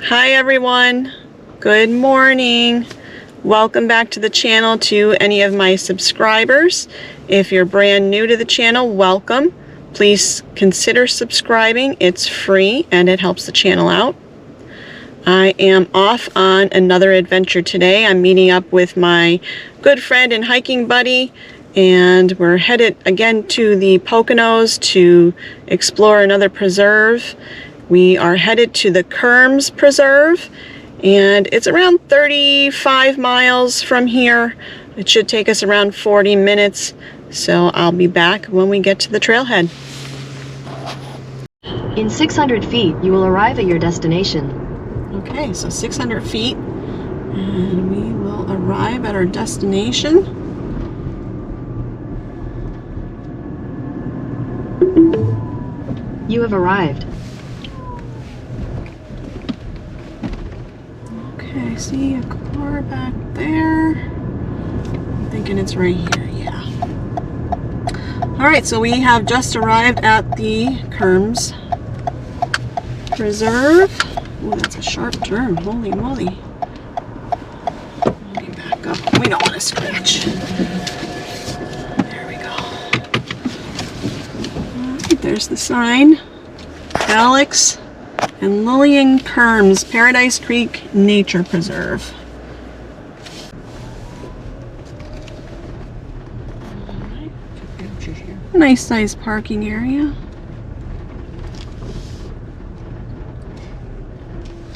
Hi everyone, good morning. Welcome back to the channel to any of my subscribers. If you're brand new to the channel, welcome. Please consider subscribing. It's free and it helps the channel out. I am off on another adventure today. I'm meeting up with my good friend and hiking buddy, and we're headed again to the Poconos to explore another preserve. We are headed to the Kurmes Preserve, and it's around 35 miles from here. It should take us around 40 minutes, so I'll be back when we get to the trailhead. In 600 feet, you will arrive at your destination. Okay, so 600 feet, and we will arrive at our destination. You have arrived. Okay, I see a car back there. I'm thinking it's right here, yeah. Alright, so we have just arrived at the Kurmes Preserve. Oh, that's a sharp turn. Holy moly. Let me back up. We don't want to scratch. There we go. Alright, there's the sign. Alex and Lillian Kurmes, Paradise Creek Nature Preserve. Alright. Nice sized parking area.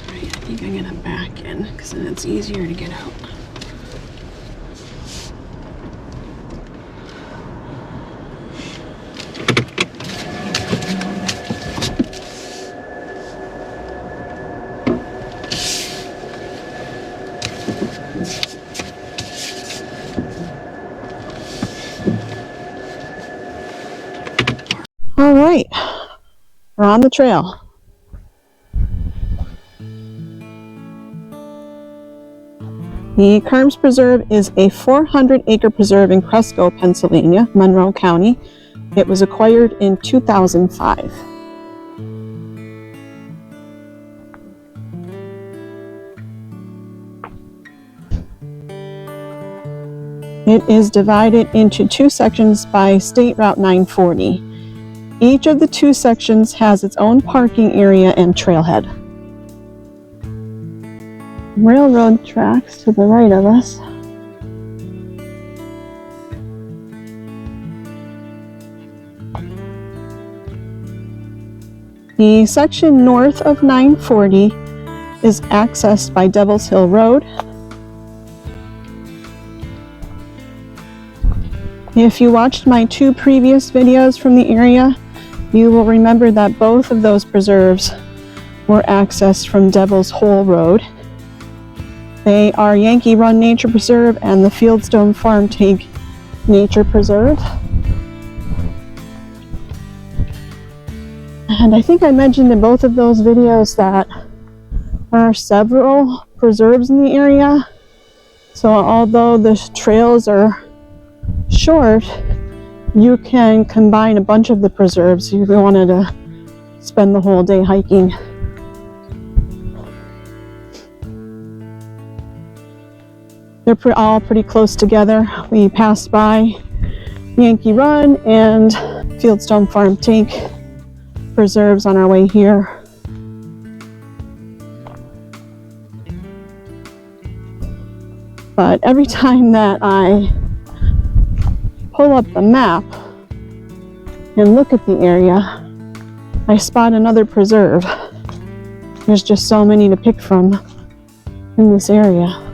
I think I'm gonna back in because then it's easier to get out. All right, we're on the trail. The Kurmes Preserve is a 400-acre preserve in Cresco, Pennsylvania, Monroe County. It was acquired in 2005. It is divided into two sections by State Route 940. Each of the two sections has its own parking area and trailhead. Railroad tracks to the right of us. The section north of 940 is accessed by Devil's Hill Road. If you watched my two previous videos from the area, you will remember that both of those preserves were accessed from Devil's Hole Road. They are Yankee Run Nature Preserve and the Fieldstone Farm Tank Nature Preserve. And I think I mentioned in both of those videos that there are several preserves in the area. So although the trails are short, you can combine a bunch of the preserves if you wanted to spend the whole day hiking. They're all pretty close together. We passed by Yankee Run and Fieldstone Farm Tank preserves on our way here. But every time that I pull up the map and look at the area, I spot another preserve. There's just so many to pick from in this area.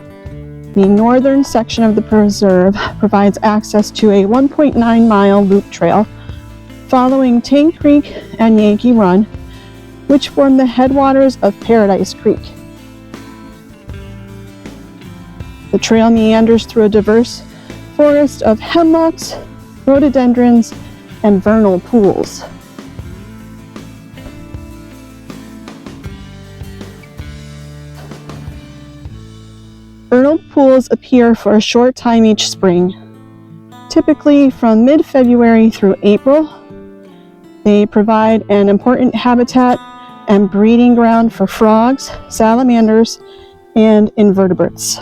The northern section of the preserve provides access to a 1.9-mile loop trail following Tank Creek and Yankee Run, which form the headwaters of Paradise Creek. The trail meanders through a diverse forest of hemlocks, rhododendrons, and vernal pools. Vernal pools appear for a short time each spring, typically from mid-February through April. They provide an important habitat and breeding ground for frogs, salamanders, and invertebrates.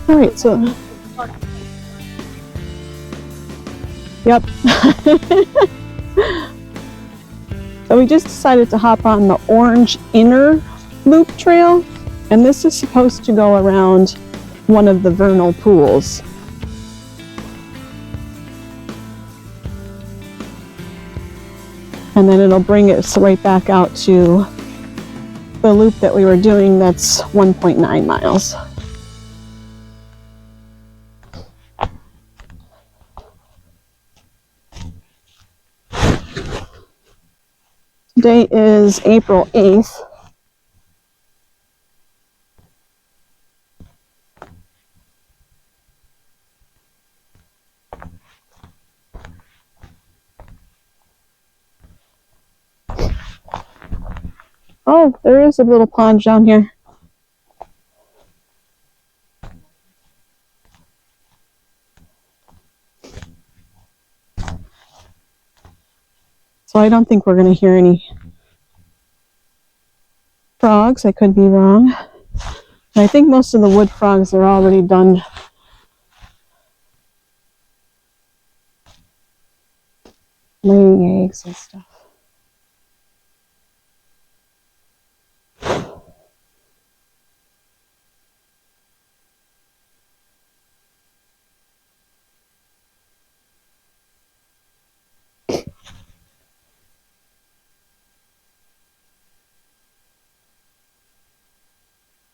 All right, so, yep. So we just decided to hop on the orange inner loop trail, and this is supposed to go around one of the vernal pools. And then it'll bring us right back out to the loop that we were doing that's 1.9 miles. Today is April 8th. Oh, there is a little pond down here. So I don't think we're going to hear any frogs. I could be wrong. I think most of the wood frogs are already done laying eggs and stuff.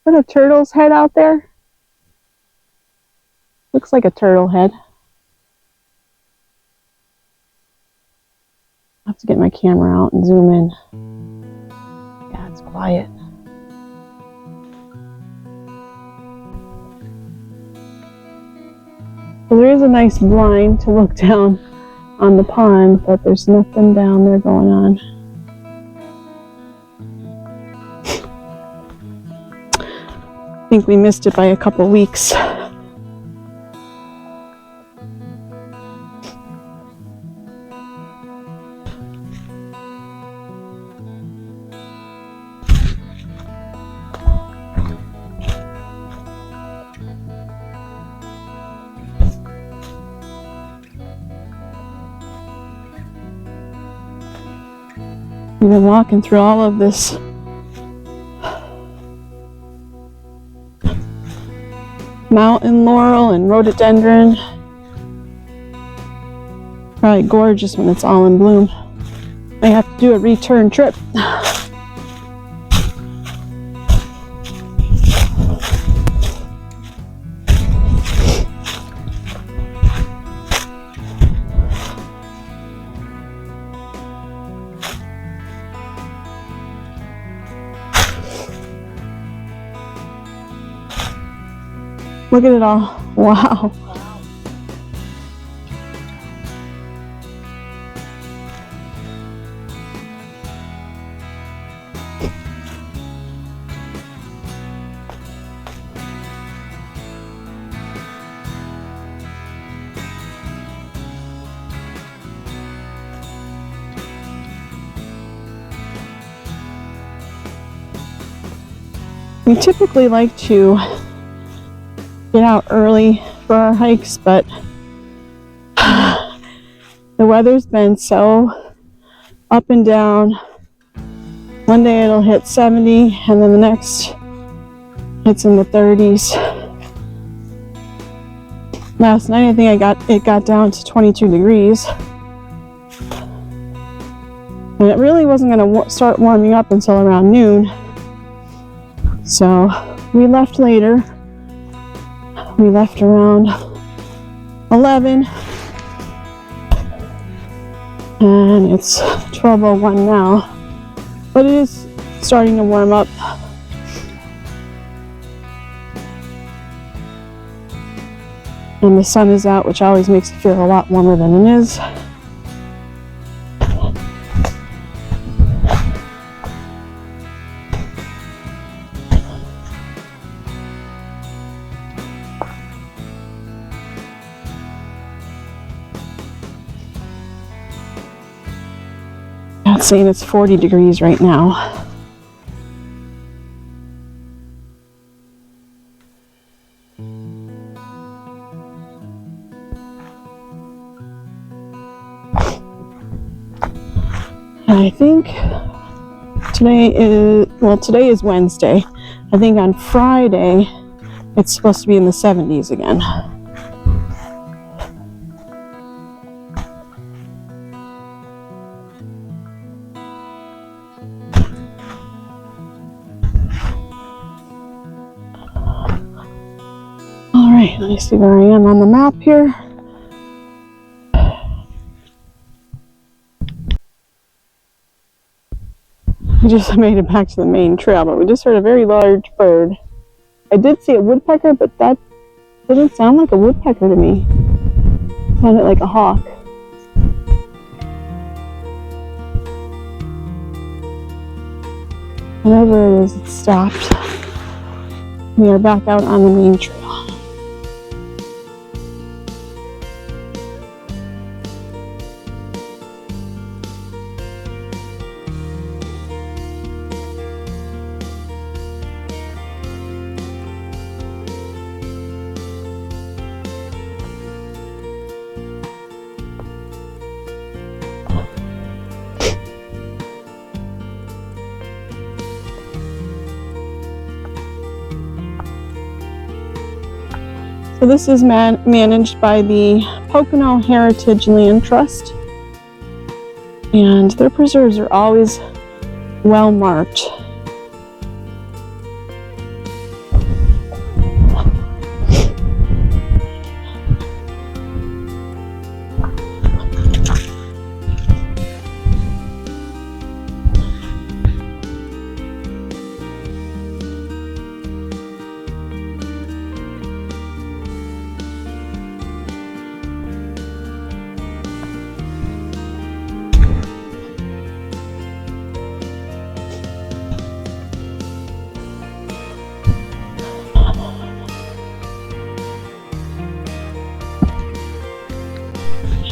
Is that a turtle's head out there? Looks like a turtle head. I have to get my camera out and zoom in. Yeah, it's quiet. So there is a nice blind to look down on the pond, but there's nothing down there going on. I think we missed it by a couple weeks. We've been walking through all of this mountain laurel and rhododendron. Probably gorgeous when it's all in bloom. I have to do a return trip. Look at it all. Wow. We typically like to get out early for our hikes, but the weather's been so up and down. One day it'll hit 70 and then the next it's in the 30s. Last night I think it got down to 22 degrees. And it really wasn't going to start warming up until around noon. So we left later. We left around 11, and it's 12:01 now. But it is starting to warm up. And the sun is out, which always makes it feel a lot warmer than it is. It's saying it's 40 degrees right now. I think today is Wednesday. I think on Friday it's supposed to be in the 70s again. All right, let me see where I am on the map here. We just made it back to the main trail, but we just heard a very large bird. I did see a woodpecker, but that didn't sound like a woodpecker to me. It sounded like a hawk. Whatever it is, it stopped. We are back out on the main trail. So this is managed by the Pocono Heritage Land Trust, and their preserves are always well marked.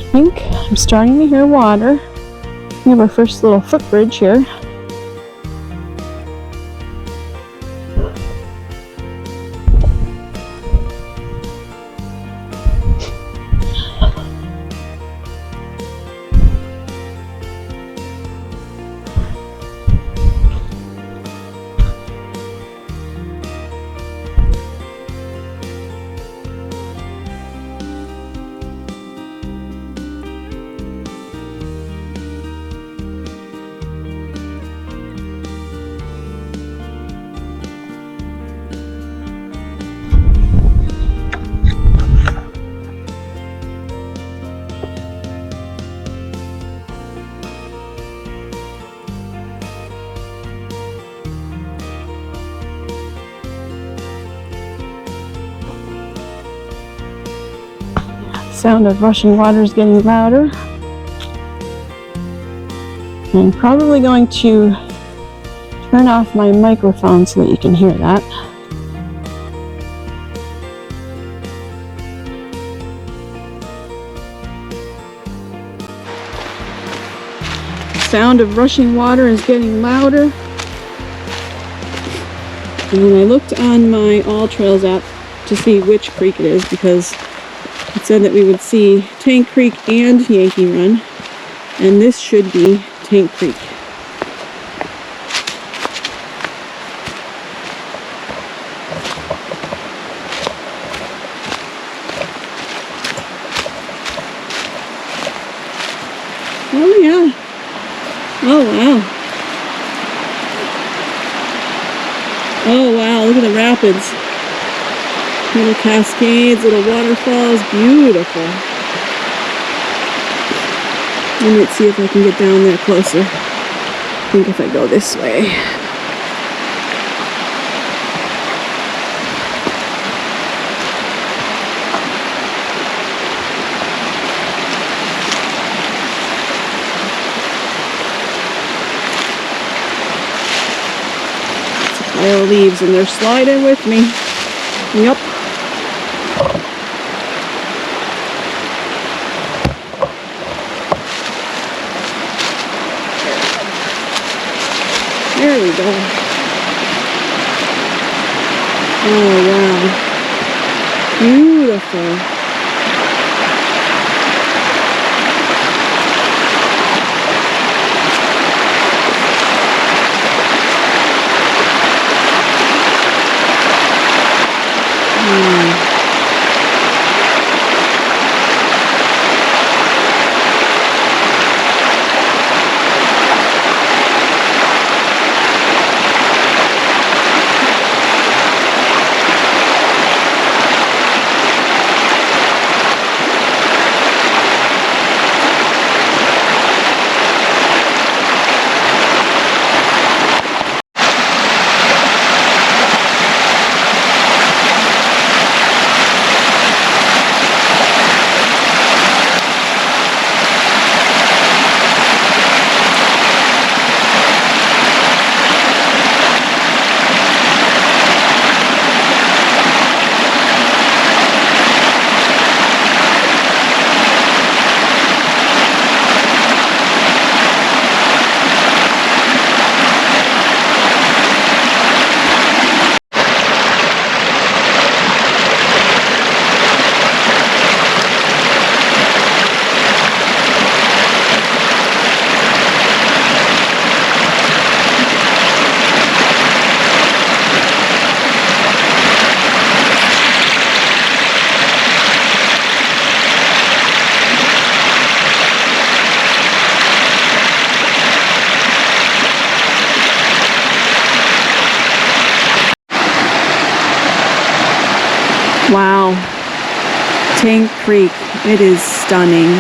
I think I'm starting to hear water. We have our first little footbridge here. Sound of rushing water is getting louder. I'm probably going to turn off my microphone so that you can hear that. Sound of rushing water is getting louder. And then I looked on my All Trails app to see which creek it is, because it said that we would see Tank Creek and Yankee Run, and this should be Tank Creek. Oh yeah. Oh wow. Oh wow, look at the rapids. Little cascades, little waterfalls, beautiful. Let me see if I can get down there closer. think if I go this way. Pile of leaves and they're sliding with me. Yep. There we go. Oh wow. Beautiful. Wow, Tank Creek, it is stunning.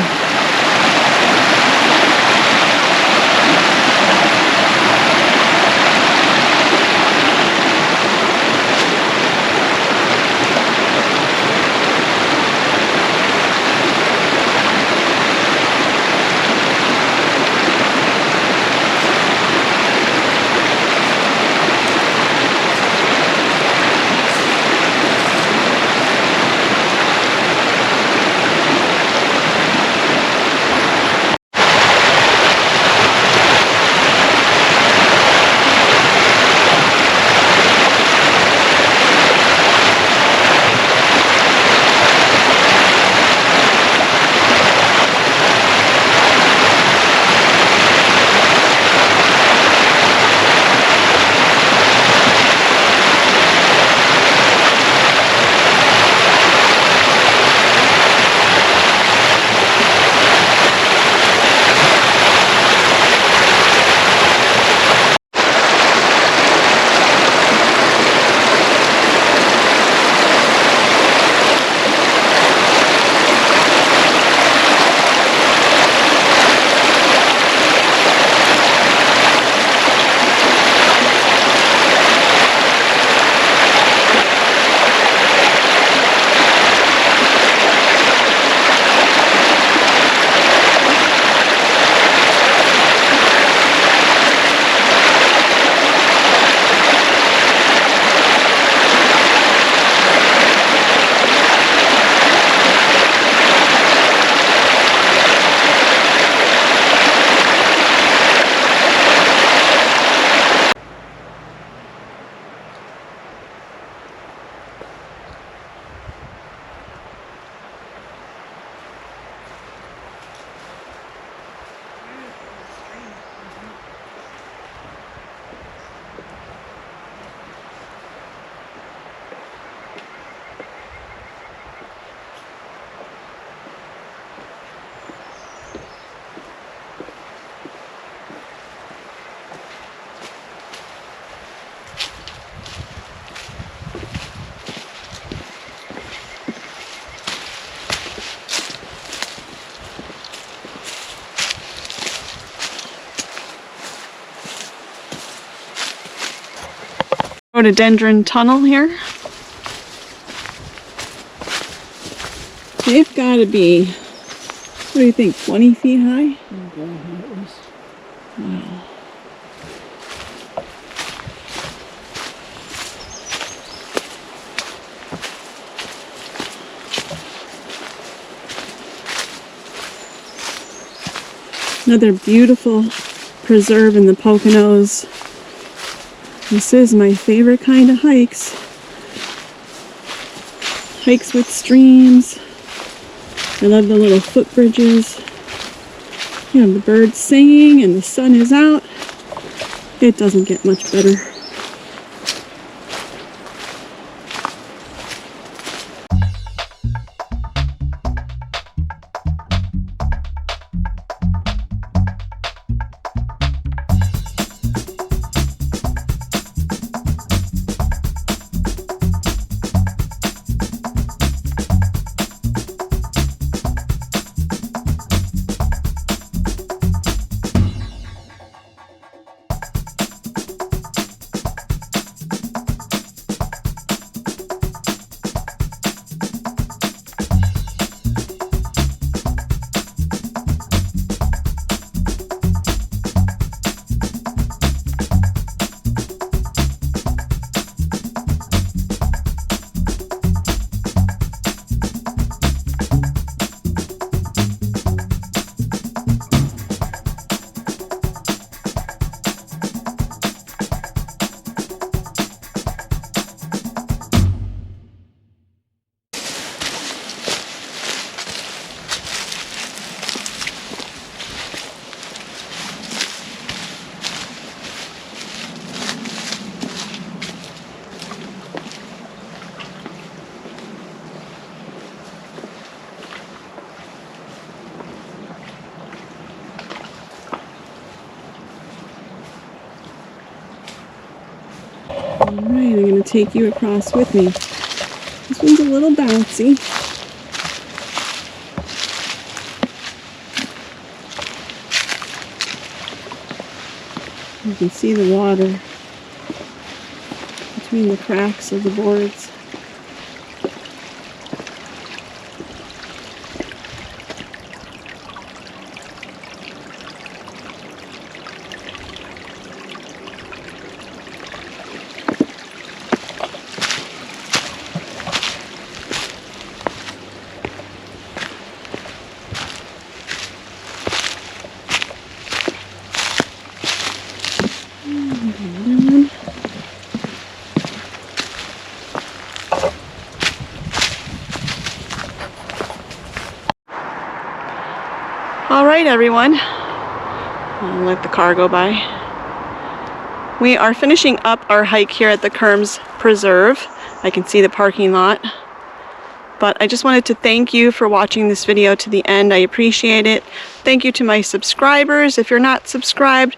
Rhododendron tunnel here. They've got to be, what do you think, 20 feet high? Wow. Another beautiful preserve in the Poconos. This is my favorite kind of hikes. Hikes with streams. I love the little footbridges. You have the birds singing and the sun is out. It doesn't get much better. Alright, I'm going to take you across with me. This one's a little bouncy. You can see the water between the cracks of the boards. All right, everyone. I'll let the car go by. We are finishing up our hike here at the Kurmes Preserve. I can see the parking lot. But I just wanted to thank you for watching this video to the end. I appreciate it. Thank you to my subscribers. If you're not subscribed,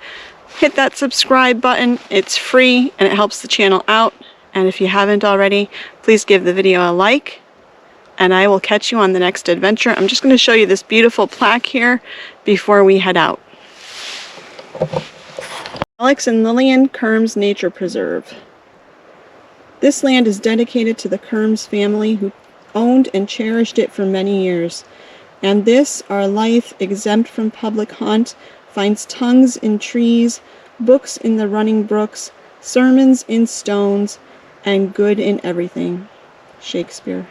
hit that subscribe button. It's free and it helps the channel out. And if you haven't already, please give the video a like. And I will catch you on the next adventure. I'm just going to show you this beautiful plaque here before we head out. Alex and Lillian Kurmes Nature Preserve. This land is dedicated to the Kurmes family who owned and cherished it for many years. And this, our life exempt from public hunt, finds tongues in trees, books in the running brooks, sermons in stones, and good in everything. Shakespeare.